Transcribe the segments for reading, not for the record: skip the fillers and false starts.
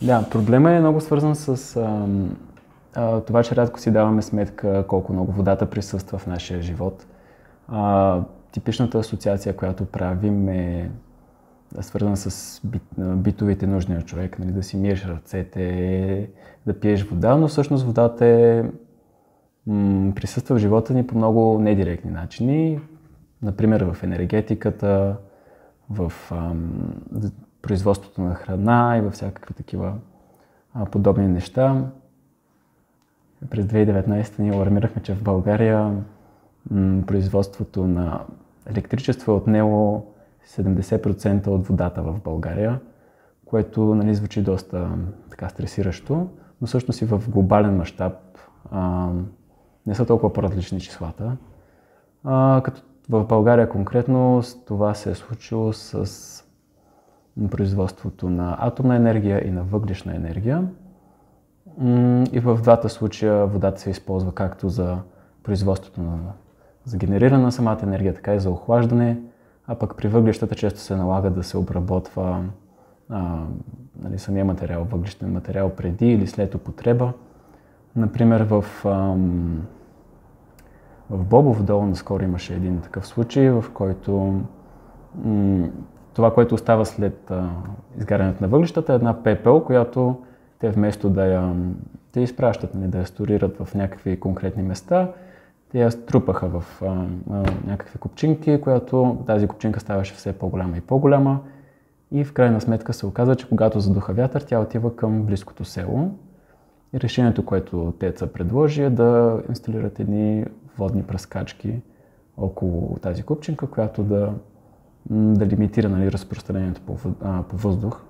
Да, проблема е много свързан с това, че рядко си даваме сметка колко много водата присъства в нашия живот. Типичната асоциация, която правим е свързана с битовите нужди на човек, нали, да си миеш ръцете, да пиеш вода, но всъщност водата присъства в живота ни по много недиректни начини. Например, в енергетиката, в производството на храна и във всякакви такива подобни неща. През 2019 ние алармирахме, че в България производството на електричество е отнело 70% от водата в България, което, нали, звучи доста така стресиращо, но всъщност и в глобален мащаб не са толкова по-различни числата. Като в България конкретно това се е случило с производството на атомна енергия и на въглищна енергия. И в двата случая водата се използва както за производството за генериране на самата енергия, така и за охлаждане, а пък при въглищата често се налага да се обработва нали, самия материал, въглищен материал преди или след употреба. Например, в Бобов дол наскоро имаше един такъв случай, в който това, което остава след изгарянето на въглищата, е една пепел, която те вместо да я изпращат, нали, да я сторират в някакви конкретни места, те я струпаха в някакви купчинки, която тази купчинка ставаше все по-голяма и по-голяма. И в крайна сметка се оказа, че когато задуха вятър, тя отива към близкото село. И решението, което ТЕЦ предложи, е да инсталират едни водни пръскачки около тази купчинка, която да лимитира, нали, разпространението по въздух.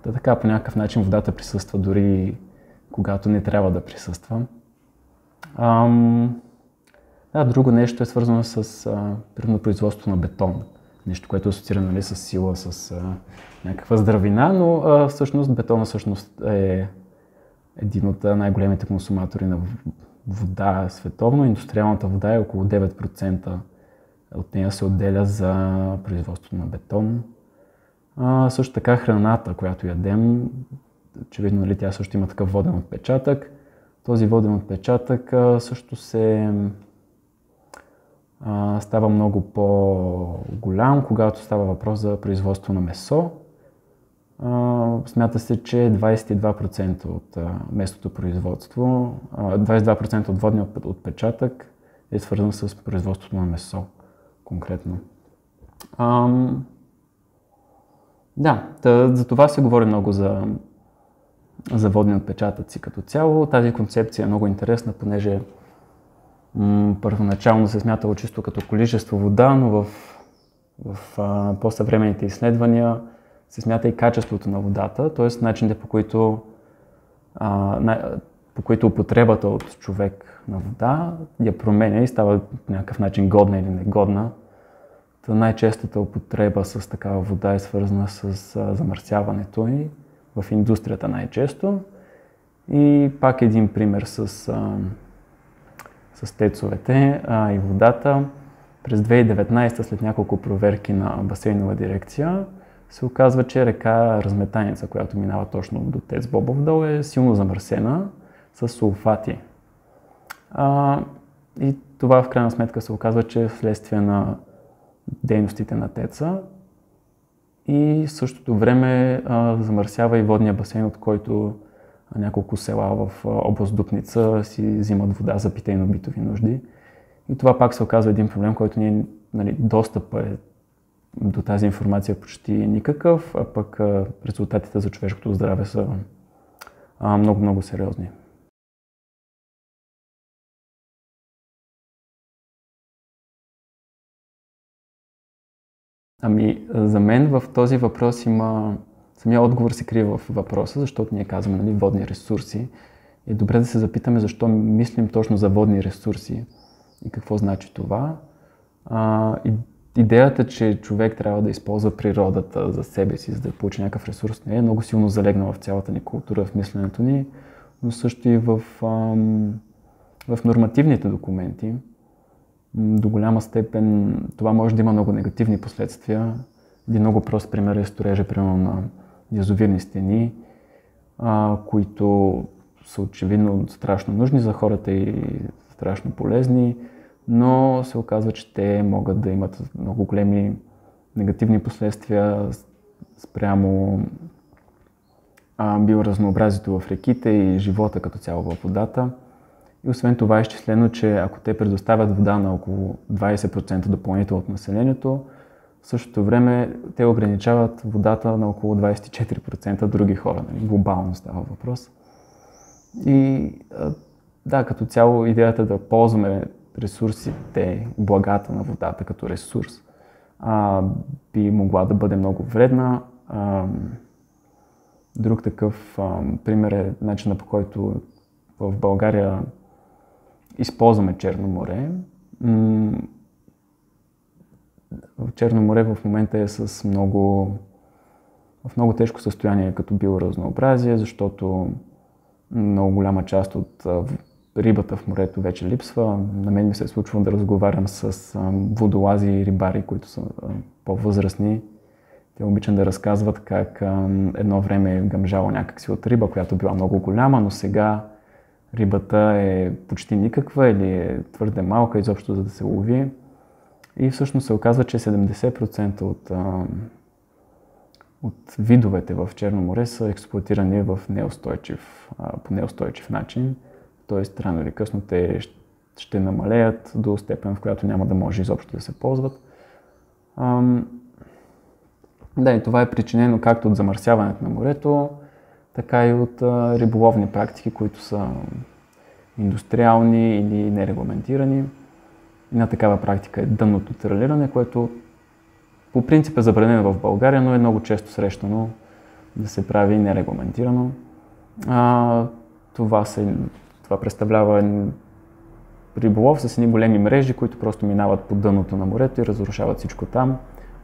Така по някакъв начин водата присъства дори когато не трябва да присъства. Друго нещо е свързано с примерно производството на бетон. Нещо, което е асоциирано, нали, с сила, с някаква здравина, но всъщност бетона е един от най-големите консуматори на вода световно. Индустриалната вода е около 9% от нея се отделя за производството на бетон. Също така храната, която ядем, очевидно, нали, тя също има такъв воден отпечатък. Този воден отпечатък също става много по-голям, когато става въпрос за производство на месо. Смята се, че 22% от местното производство, 22% от водния отпечатък е свързан с производството на месо конкретно. За това се говори много за водни отпечатъци като цяло. Тази концепция е много интересна, понеже първоначално се смятало чисто като количество вода, но в по-съвременните изследвания се смята и качеството на водата, т.е. начините по които употребата от човек на вода я променя и става по някакъв начин годна или негодна. Най-честата употреба с такава вода е свързана с замърсяването и в индустрията най-често. И пак един пример с тецовете и водата. През 2019, след няколко проверки на басейнова дирекция, се оказва, че река Разметаница, която минава точно до ТЕЦ Бобов дол, е силно замърсена с сулфати. И това в крайна сметка се оказва, че е вследствие на дейностите на ТЕЦ-а и в същото време замърсява и водния басейн, от който няколко села в област Дупница си взимат вода за питейно-битови нужди. И това пак се оказва един проблем, който ние, нали, достъпът до тази информация почти никакъв, а пък резултатите за човешкото здраве са много сериозни. За мен в този въпрос самия отговор се крие в въпроса, защото ние казваме, нали, водни ресурси. Е добре да се запитаме защо мислим точно за водни ресурси и какво значи това. Идеята, че човек трябва да използва природата за себе си, за да получи някакъв ресурс, не е много силно залегнала в цялата ни култура, в мисленето ни, но също и в нормативните документи. До голяма степен това може да има много негативни последствия. Един много прост пример е строежа, примерно, на язовирни стени. които са очевидно страшно нужни за хората и страшно полезни, но се оказва, че те могат да имат много големи негативни последствия спрямо биоразнообразието в реките и живота като цяло във водата. И освен това е изчислено, че ако те предоставят вода на около 20% допълнително от населението, в същото време те ограничават водата на около 24% други хора. Нали? Глобално става въпрос. И да, като цяло идеята да ползваме ресурсите, благата на водата като ресурс, би могла да бъде много вредна. Друг такъв пример е начинът, по който в България използваме Черно море. Черно море в момента е в много тежко състояние като биоразнообразие, защото много голяма част от рибата в морето вече липсва. На мен ми се е случвало да разговарям с водолази и рибари, които са по-възрастни. Те обичат да разказват как едно време е гъмжало някакси от риба, която била много голяма, но сега рибата е почти никаква или е твърде малка изобщо за да се лови. И всъщност се оказва, че 70% от видовете в Черно море са експлоатирани по неустойчив начин. Тоест, рано или късно те ще намалеят до степен, в която няма да може изобщо да се ползват. Да, и това е причинено както от замърсяването на морето, така и от риболовни практики, които са индустриални или нерегламентирани. Една такава практика е дънното тралиране, което по принцип е забранено в България, но е много често срещано да се прави нерегламентирано. Това представлява риболов с едни големи мрежи, които просто минават по дъното на морето и разрушават всичко там.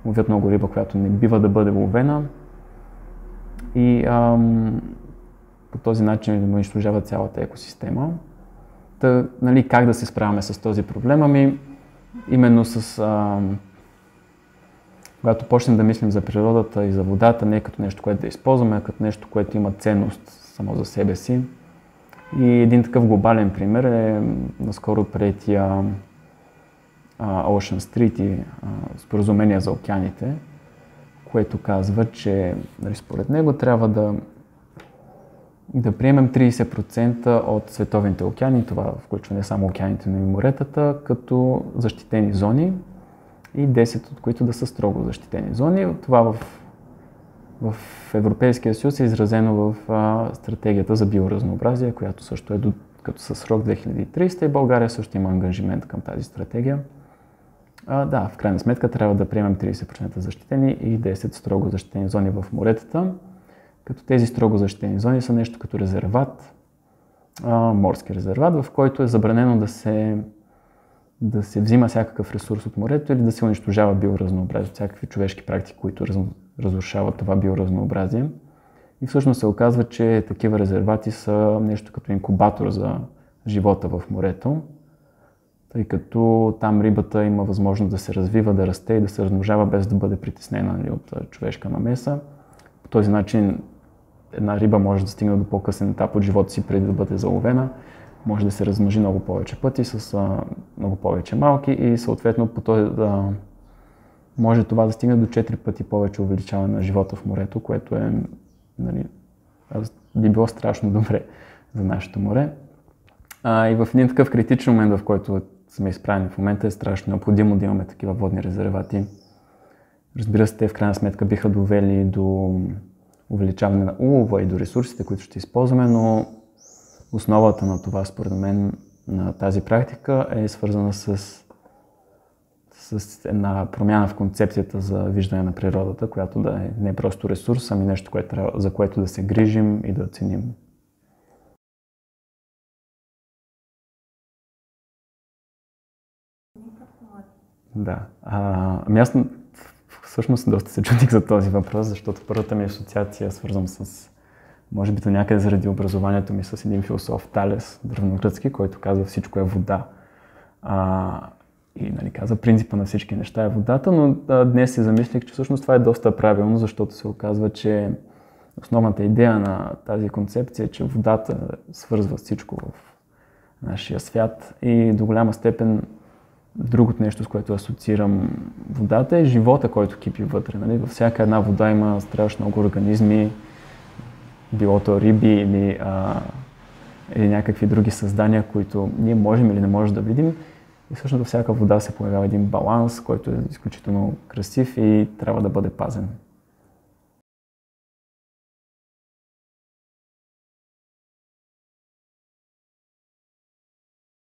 Ловят много риба, която не бива да бъде ловена. И по този начин унищожават цялата екосистема. Нали, как да се справяме с този проблем? Именно когато почнем да мислим за природата и за водата, не като нещо, което да използваме, а като нещо, което има ценност само за себе си. И един такъв глобален пример е наскоро приетия Ocean Treaty, споразумение за океаните, което казва, че според него трябва да приемем 30% от световните океани, това включва не само океаните, но и моретата, като защитени зони и 10 от които да са строго защитени зони. Това в Европейския съюз е изразено в стратегията за биоразнообразие, която също е като със срок 2300 и България също има ангажимент към тази стратегия. Да, в крайна сметка трябва да приемем 30% защитени и 10 строго защитени зони в моретата, като тези строго защитени зони са нещо като резерват, морски резерват, в който е забранено да се взима всякакъв ресурс от морето или да се унищожава биоразнообразие, всякакви човешки практики, които разрушават това биоразнообразие. И всъщност се оказва, че такива резервати са нещо като инкубатор за живота в морето, тъй като там рибата има възможност да се развива, да расте и да се размножава без да бъде притеснена от човешка намеса. По този начин една риба може да стигне до по-късен етап от живота си преди да бъде заловена, може да се размножи много повече пъти с много повече малки и съответно може това да стигне до 4 пъти повече увеличаване на живота в морето, което е, нали, би било страшно добре за нашето море. И в един такъв критичен момент, в който сме изправени в момента, е страшно необходимо да имаме такива водни резервати. Разбира се, те в крайна сметка биха довели до увеличаване на улова и до ресурсите, които ще използваме, но основата на това, според мен, на тази практика е свързана с една промяна в концепцията за виждане на природата, която да е не просто ресурс, ами нещо, за което да се грижим и да ценим. Да. Аз всъщност доста се чудих за този въпрос, защото първата ми асоциация свързвам с, може би до някъде заради образованието ми, с един философ Талес, древногръцки, който казва всичко е вода. И нали, каза принципа на всички неща е водата, но днес се замислих, че всъщност това е доста правилно, защото се оказва, че основната идея на тази концепция е, че водата свързва всичко в нашия свят и до голяма степен другото нещо, с което асоциирам водата е живота, който кипи вътре. Нали? Във всяка една вода има страшно много организми, било то риби или някакви други създания, които ние можем или не можем да видим. И всъщност във всяка вода се появява един баланс, който е изключително красив и трябва да бъде пазен.